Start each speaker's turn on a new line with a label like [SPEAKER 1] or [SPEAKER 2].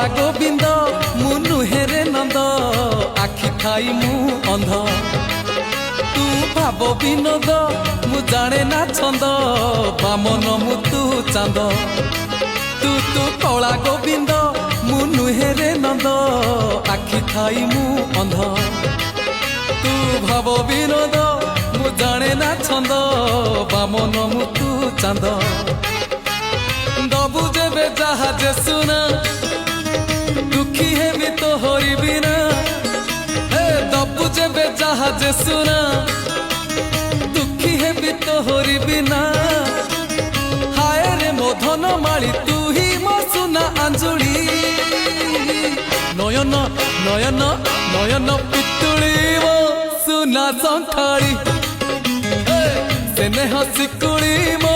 [SPEAKER 1] कला गोविंद मु नुहेरे नंद आखि खाई मु अंध तू भाव विनोद मु जाने ना छंद बामन मु तू चांद तू तू कला गोविंद मु नुहेरे नंद आखि खाई मु अंध तू भाव विनोद मु जाने ना छंद बामन मु तू चांद दबु जेबे जहाज सुना दुखी हेबी तो हरि बिना हे दबु जेबे जहाज सुना दुखी हेबी तो हरि बिना हाय रे मो धन माली तू ही मो सुना अंजुली नयन नयन नयन पितुली मो सुना संखाड़ी स्नेह सिकुड़ी मो